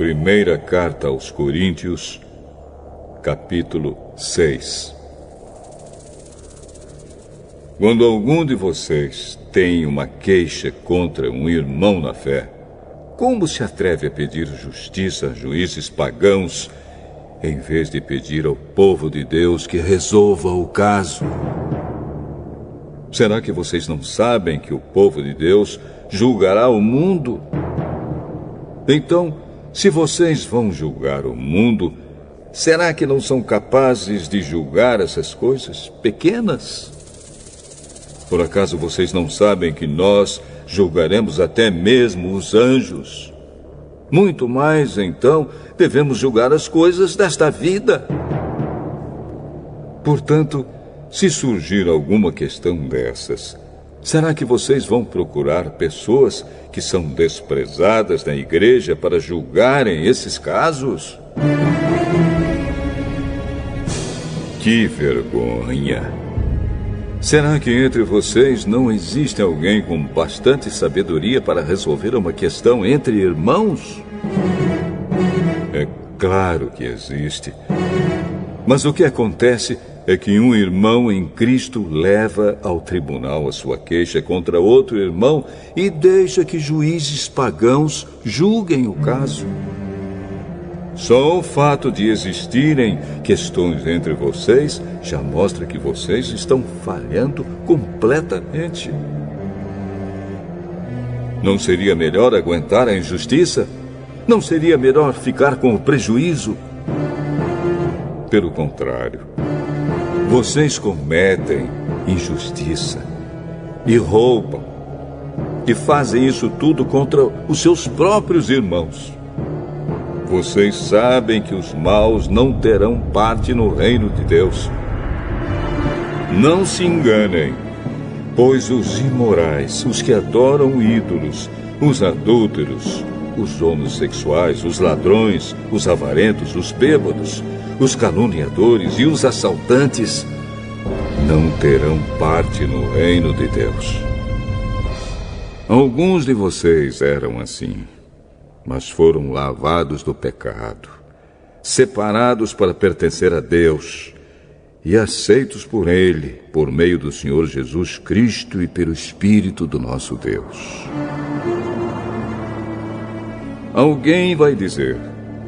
Primeira Carta aos Coríntios, capítulo 6. Quando algum de vocês tem uma queixa contra um irmão na fé, como se atreve a pedir justiça a juízes pagãos, em vez de pedir ao povo de Deus que resolva o caso? Será que vocês não sabem que o povo de Deus julgará o mundo? Então, se vocês vão julgar o mundo, será que não são capazes de julgar essas coisas pequenas? Por acaso vocês não sabem que nós julgaremos até mesmo os anjos? Muito mais, então, devemos julgar as coisas desta vida. Portanto, se surgir alguma questão dessas, será que vocês vão procurar pessoas que são desprezadas na igreja para julgarem esses casos? Que vergonha! Será que entre vocês não existe alguém com bastante sabedoria para resolver uma questão entre irmãos? É claro que existe. Mas o que acontece é que um irmão em Cristo leva ao tribunal a sua queixa contra outro irmão e deixa que juízes pagãos julguem o caso. Só o fato de existirem questões entre vocês já mostra que vocês estão falhando completamente. Não seria melhor aguentar a injustiça? Não seria melhor ficar com o prejuízo? Pelo contrário, vocês cometem injustiça e roubam e fazem isso tudo contra os seus próprios irmãos. Vocês sabem que os maus não terão parte no reino de Deus. Não se enganem, pois os imorais, os que adoram ídolos, os adúlteros, os homossexuais, os ladrões, os avarentos, os bêbados, os caluniadores e os assaltantes não terão parte no reino de Deus. Alguns de vocês eram assim, mas foram lavados do pecado, separados para pertencer a Deus e aceitos por Ele, por meio do Senhor Jesus Cristo e pelo Espírito do nosso Deus. Alguém vai dizer: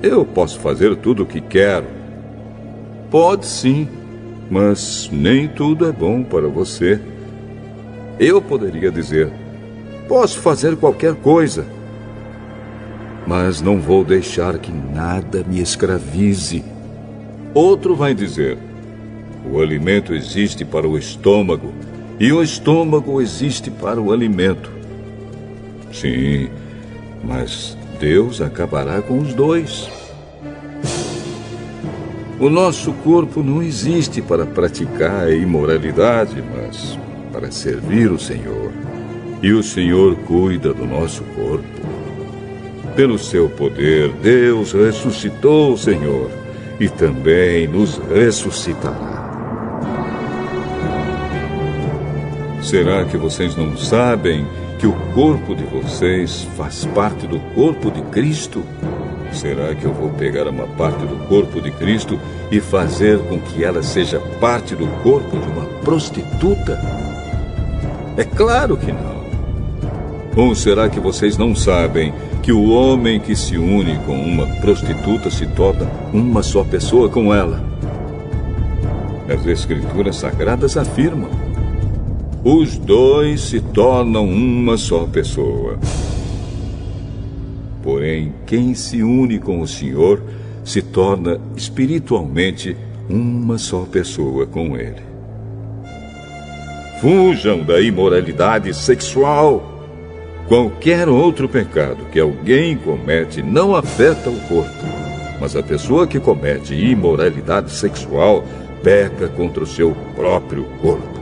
eu posso fazer tudo o que quero. Pode sim, mas nem tudo é bom para você. Eu poderia dizer: posso fazer qualquer coisa, mas não vou deixar que nada me escravize. Outro vai dizer: o alimento existe para o estômago e o estômago existe para o alimento. Sim, mas Deus acabará com os dois. O nosso corpo não existe para praticar a imoralidade, mas para servir o Senhor. E o Senhor cuida do nosso corpo. Pelo seu poder, Deus ressuscitou o Senhor e também nos ressuscitará. Será que vocês não sabem que o corpo de vocês faz parte do corpo de Cristo? Será que eu vou pegar uma parte do corpo de Cristo e fazer com que ela seja parte do corpo de uma prostituta? É claro que não. Ou será que vocês não sabem que o homem que se une com uma prostituta se torna uma só pessoa com ela? As Escrituras Sagradas afirmam: os dois se tornam uma só pessoa. Porém, quem se une com o Senhor se torna espiritualmente uma só pessoa com Ele. Fujam da imoralidade sexual. Qualquer outro pecado que alguém comete não afeta o corpo, mas a pessoa que comete imoralidade sexual peca contra o seu próprio corpo.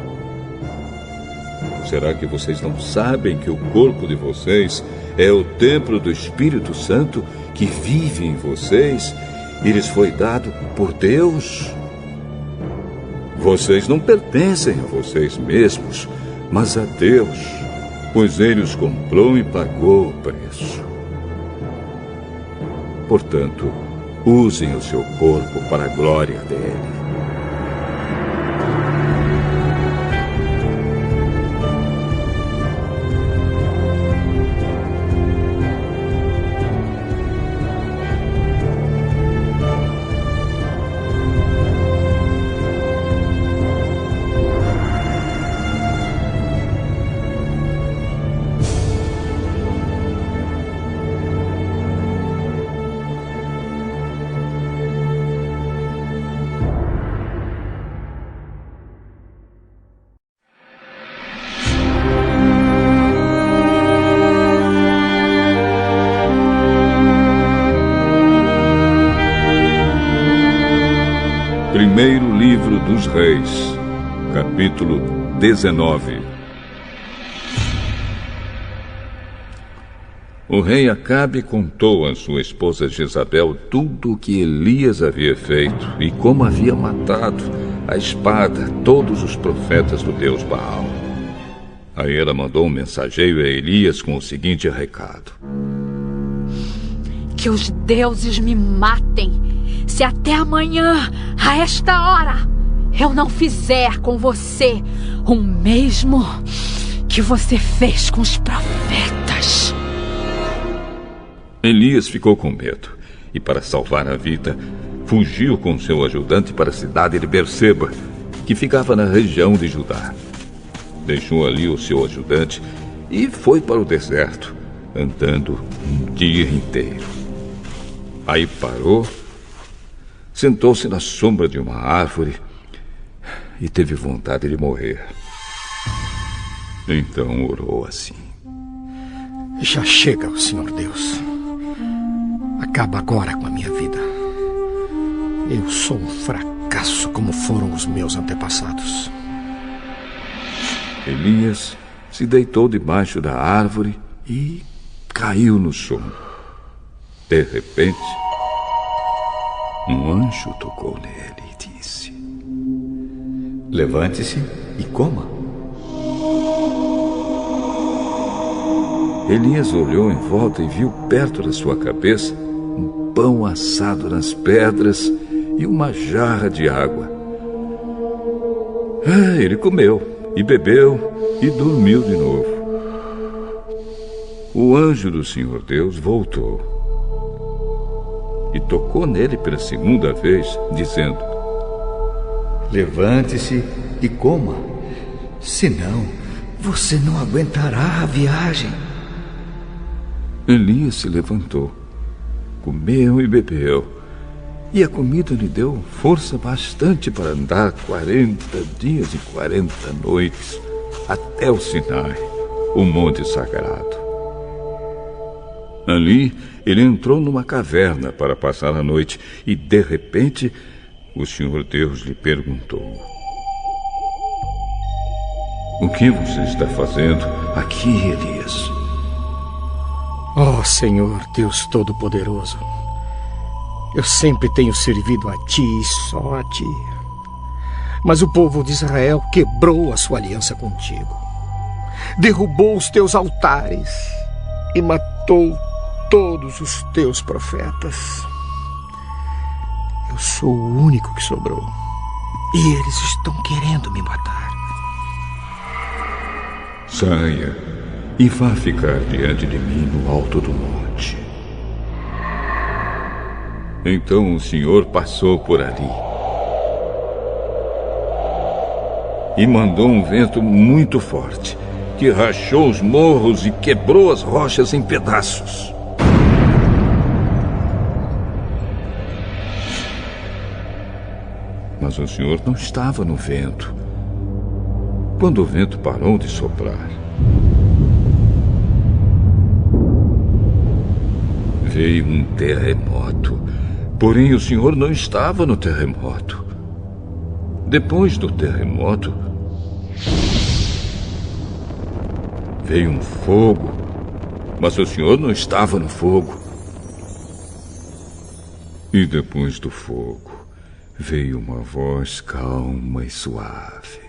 Será que vocês não sabem que o corpo de vocês é o templo do Espírito Santo que vive em vocês e lhes foi dado por Deus? Vocês não pertencem a vocês mesmos, mas a Deus, pois Ele os comprou e pagou o preço. Portanto, usem o seu corpo para a glória dele. Primeiro livro dos Reis, capítulo 19. O rei Acabe contou a sua esposa Jezabel tudo o que Elias havia feito e como havia matado à espada todos os profetas do deus Baal. Aí ela mandou um mensageiro a Elias com o seguinte recado: que os deuses me matem se até amanhã, a esta hora, eu não fizer com você o mesmo que você fez com os profetas. Elias ficou com medo e, para salvar a vida, fugiu com seu ajudante para a cidade de Berseba, que ficava na região de Judá. Deixou ali o seu ajudante e foi para o deserto, andando um dia inteiro. Aí parou, sentou-se na sombra de uma árvore e teve vontade de morrer. Então orou assim: já chega, Senhor Deus. Acaba agora com a minha vida. Eu sou um fracasso como foram os meus antepassados. Elias se deitou debaixo da árvore e caiu no sono. De repente, um anjo tocou nele e disse: levante-se e coma. Elias olhou em volta e viu perto da sua cabeça um pão assado nas pedras e uma jarra de água. Ele comeu e bebeu e dormiu de novo. O anjo do Senhor Deus voltou e tocou nele pela segunda vez, dizendo: levante-se e coma, senão você não aguentará a viagem. Elias se levantou, comeu e bebeu, e a comida lhe deu força bastante para andar 40 dias e 40 noites até o Sinai, o monte sagrado. Ali, ele entrou numa caverna para passar a noite e, de repente, o Senhor Deus lhe perguntou: o que você está fazendo aqui, Elias? Ó Senhor Deus Todo-Poderoso, eu sempre tenho servido a Ti e só a Ti. Mas o povo de Israel quebrou a sua aliança contigo, derrubou os teus altares e matou todos os teus profetas. Eu sou o único que sobrou e eles estão querendo me matar. Saia e vá ficar diante de mim no alto do monte. Então o Senhor passou por ali e mandou um vento muito forte que rachou os morros e quebrou as rochas em pedaços. Mas o Senhor não estava no vento. Quando o vento parou de soprar, veio um terremoto. Porém, o Senhor não estava no terremoto. Depois do terremoto, veio um fogo, mas o Senhor não estava no fogo. E depois do fogo, veio uma voz calma e suave.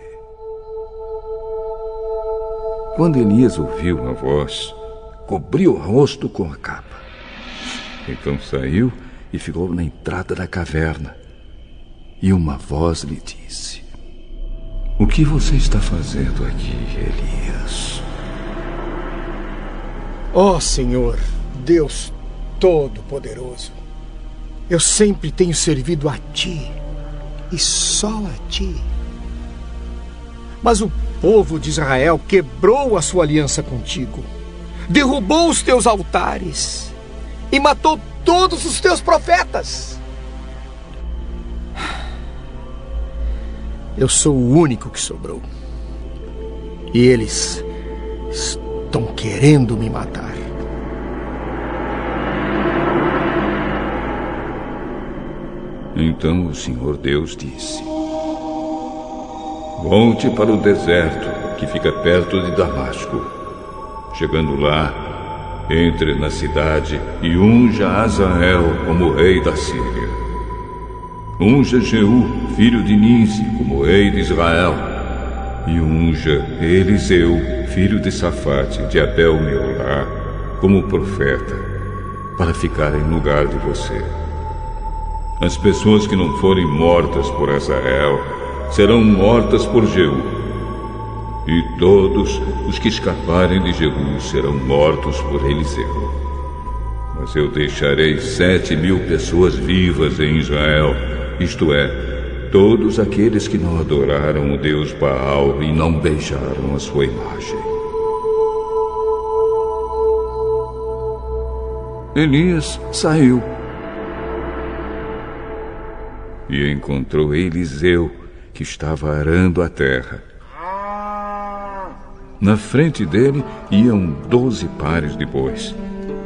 Quando Elias ouviu a voz, cobriu o rosto com a capa. Então saiu e ficou na entrada da caverna. E uma voz lhe disse: o que você está fazendo aqui, Elias? Ó Senhor, Deus Todo-Poderoso, eu sempre tenho servido a Ti, e só a Ti. Mas o povo de Israel quebrou a sua aliança contigo, derrubou os teus altares e matou todos os teus profetas. Eu sou o único que sobrou. E eles estão querendo me matar. Então o Senhor Deus disse: volte para o deserto que fica perto de Damasco. Chegando lá, entre na cidade e unja Azael como rei da Síria. Unja Jeú, filho de Ninsi, como rei de Israel. E unja Eliseu, filho de Safate, de Abel-Meolá, como profeta, para ficar em lugar de você. As pessoas que não forem mortas por Azael serão mortas por Jeú. E todos os que escaparem de Jeú serão mortos por Eliseu. Mas eu deixarei 7.000 pessoas vivas em Israel, isto é, todos aqueles que não adoraram o Deus Baal e não beijaram a sua imagem. Elias saiu e encontrou Eliseu, que estava arando a terra. Na frente dele iam 12 pares de bois,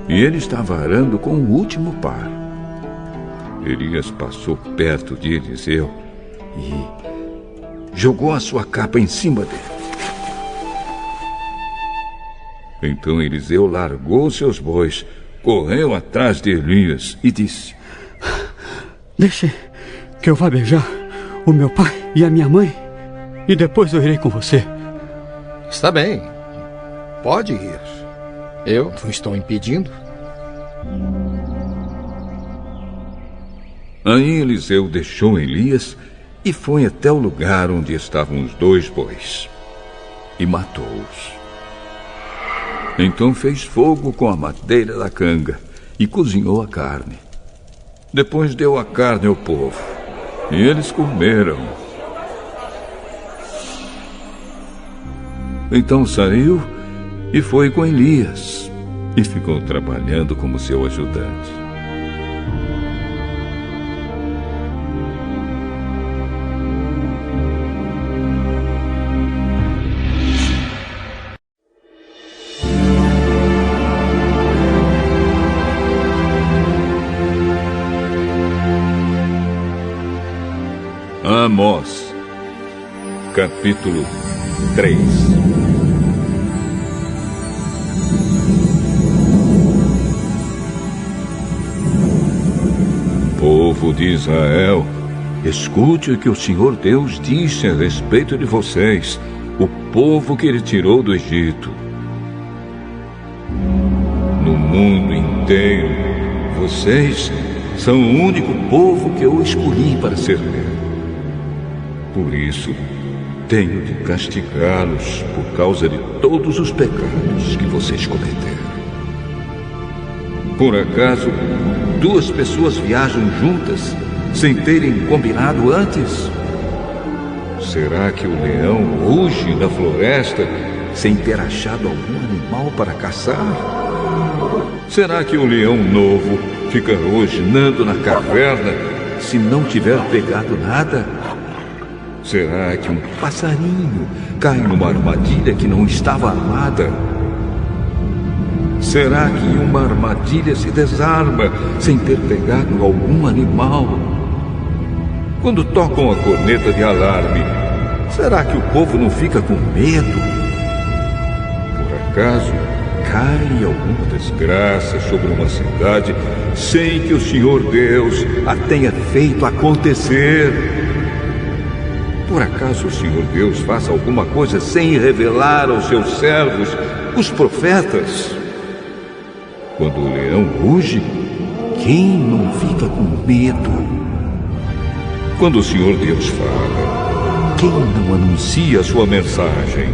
e ele estava arando com o último par. Elias passou perto de Eliseu e jogou a sua capa em cima dele. Então Eliseu largou seus bois, correu atrás de Elias e disse: deixe que eu vá beijar o meu pai e a minha mãe, e depois eu irei com você. Está bem, pode ir. Eu não estou impedindo. Aí Eliseu deixou Elias e foi até o lugar onde estavam os 2 bois e matou-os. Então fez fogo com a madeira da canga e cozinhou a carne. Depois deu a carne ao povo e eles comeram. Então saiu e foi com Elias e ficou trabalhando como seu ajudante. Amós, capítulo 3. Povo de Israel, escute o que o Senhor Deus disse a respeito de vocês, o povo que Ele tirou do Egito. No mundo inteiro, vocês são o único povo que eu escolhi para servir. Por isso, tenho de castigá-los por causa de todos os pecados que vocês cometeram. Por acaso, 2 pessoas viajam juntas sem terem combinado antes? Será que o leão ruge na floresta sem ter achado algum animal para caçar? Será que o leão novo fica rosnando na caverna se não tiver pegado nada? Será que um passarinho cai numa armadilha que não estava armada? Será que uma armadilha se desarma sem ter pegado algum animal? Quando tocam a corneta de alarme, será que o povo não fica com medo? Por acaso, cai alguma desgraça sobre uma cidade sem que o Senhor Deus a tenha feito acontecer? Por acaso o Senhor Deus faça alguma coisa sem revelar aos seus servos, os profetas? Quando o leão ruge, quem não fica com medo? Quando o Senhor Deus fala, quem não anuncia a sua mensagem?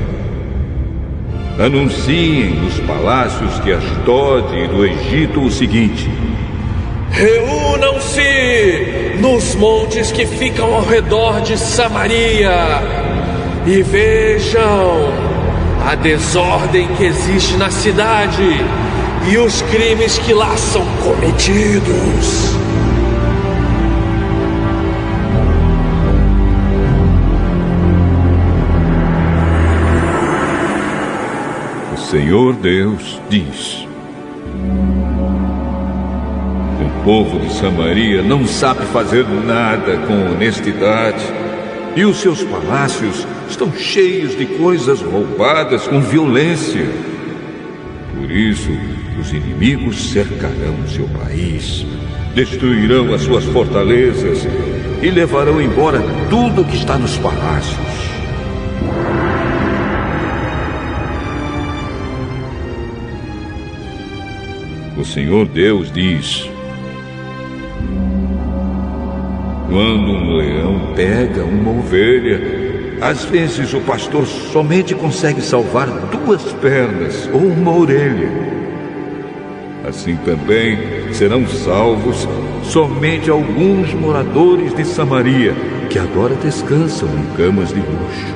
Anunciem nos palácios de Asdod e do Egito o seguinte: reúnam-se nos montes que ficam ao redor de Samaria e vejam a desordem que existe na cidade e os crimes que lá são cometidos. O Senhor Deus diz: o povo de Samaria não sabe fazer nada com honestidade, e os seus palácios estão cheios de coisas roubadas com violência. Por isso, os inimigos cercarão o seu país, destruirão as suas fortalezas e levarão embora tudo que está nos palácios. O Senhor Deus diz: quando um leão pega uma ovelha, às vezes o pastor somente consegue salvar 2 pernas ou uma orelha. Assim também serão salvos somente alguns moradores de Samaria, que agora descansam em camas de luxo.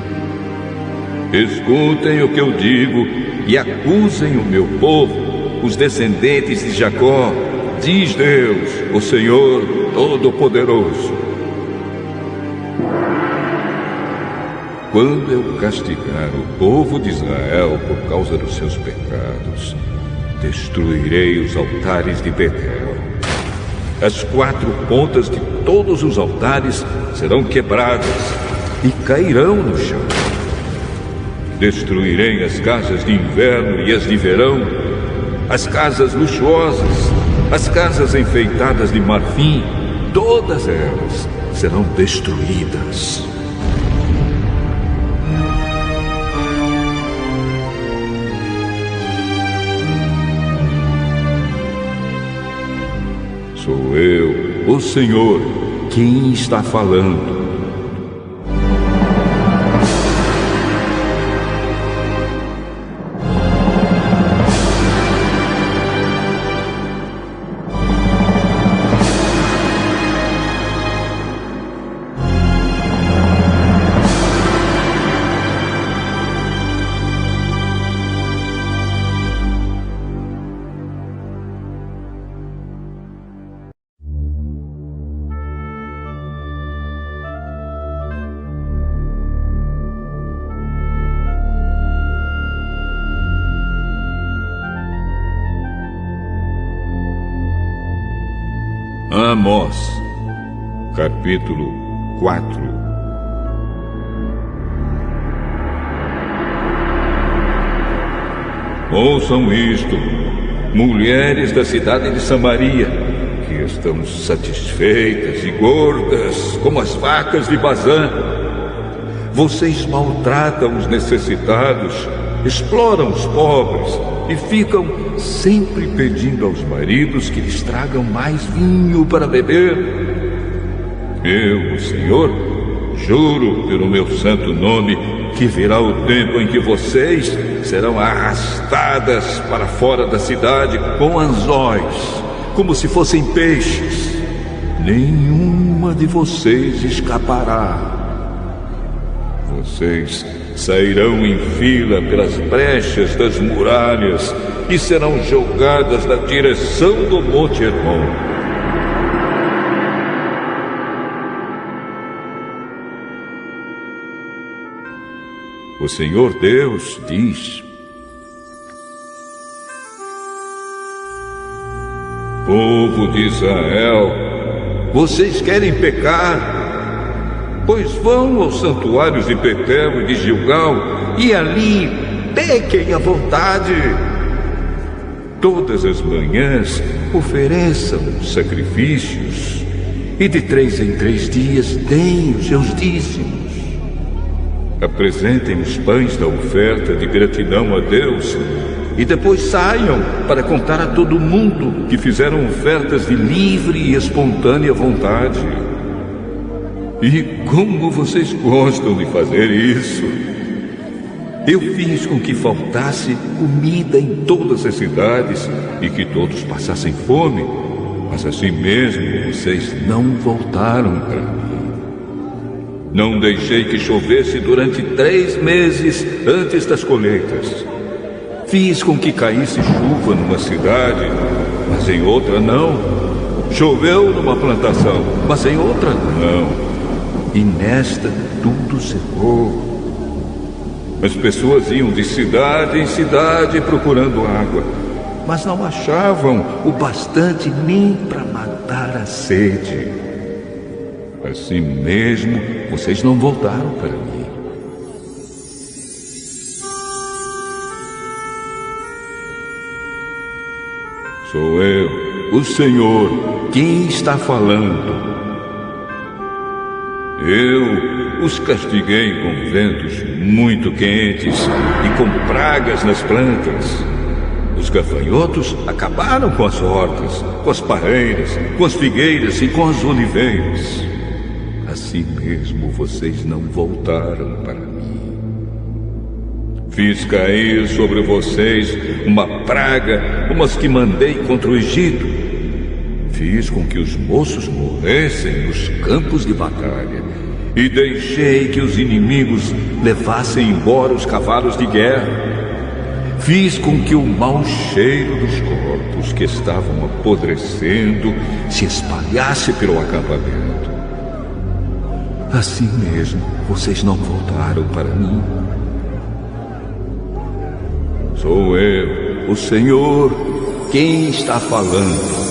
Escutem o que eu digo e acusem o meu povo, os descendentes de Jacó, diz Deus, o Senhor Todo-Poderoso. Quando eu castigar o povo de Israel por causa dos seus pecados, destruirei os altares de Betel. As 4 pontas de todos os altares serão quebradas e cairão no chão. Destruirei as casas de inverno e as de verão, as casas luxuosas, as casas enfeitadas de marfim, todas elas serão destruídas. Sou eu, o Senhor, quem está falando. Amós, capítulo 4. Ouçam isto, mulheres da cidade de Samaria, que estão satisfeitas e gordas como as vacas de Bazã. Vocês maltratam os necessitados, exploram os pobres e ficam sempre pedindo aos maridos que lhes tragam mais vinho para beber. Eu, o Senhor, juro pelo meu santo nome que virá o tempo em que vocês serão arrastadas para fora da cidade com anzóis, como se fossem peixes. Nenhuma de vocês escapará. Vocês sairão em fila pelas brechas das muralhas e serão jogadas na direção do Monte Hermon. O Senhor Deus diz: povo de Israel, vocês querem pecar? Pois vão aos santuários de Betel e de Gilgal e ali pequem à vontade. Todas as manhãs ofereçam sacrifícios e de 3 em 3 dias deem os seus dízimos. Apresentem os pães da oferta de gratidão a Deus e depois saiam para contar a todo mundo que fizeram ofertas de livre e espontânea vontade. E como vocês gostam de fazer isso! Eu fiz com que faltasse comida em todas as cidades e que todos passassem fome, mas assim mesmo vocês não voltaram para mim. Não deixei que chovesse durante 3 meses antes das colheitas. Fiz com que caísse chuva numa cidade, mas em outra não. Choveu numa plantação, mas em outra não. E nesta tudo secou. As pessoas iam de cidade em cidade procurando água, mas não achavam o bastante nem para matar a sede. Assim mesmo, vocês não voltaram para mim. Sou eu, o Senhor, quem está falando. Eu os castiguei com ventos muito quentes e com pragas nas plantas. Os gafanhotos acabaram com as hortas, com as parreiras, com as figueiras e com as oliveiras. Assim mesmo vocês não voltaram para mim. Fiz cair sobre vocês uma praga, como as que mandei contra o Egito. Fiz com que os moços morressem nos campos de batalha e deixei que os inimigos levassem embora os cavalos de guerra. Fiz com que o mau cheiro dos corpos que estavam apodrecendo se espalhasse pelo acampamento. Assim mesmo, vocês não voltaram para mim. Sou eu, o Senhor, quem está falando.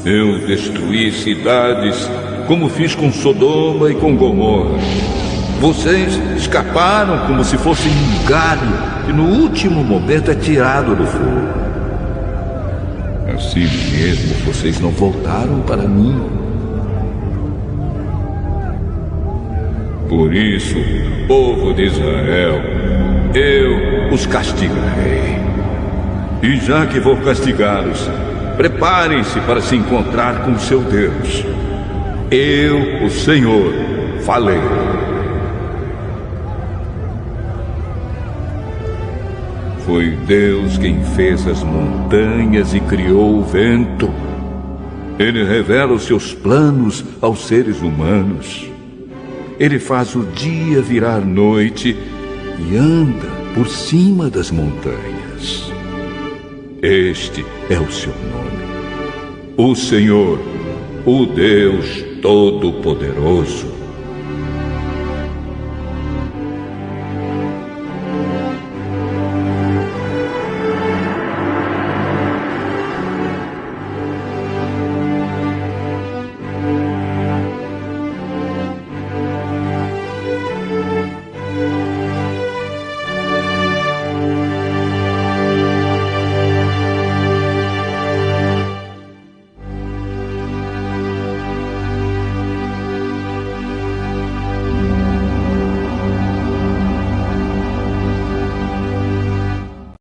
Eu destruí cidades como fiz com Sodoma e com Gomorra. Vocês escaparam como se fossem um galho que no último momento é tirado do fogo. Assim mesmo vocês não voltaram para mim. Por isso, povo de Israel, eu os castigarei. E já que vou castigá-los, preparem-se para se encontrar com seu Deus. Eu, o Senhor, falei. Foi Deus quem fez as montanhas e criou o vento. Ele revela os seus planos aos seres humanos. Ele faz o dia virar noite e anda por cima das montanhas. Este é o seu nome, o Senhor, o Deus Todo-Poderoso.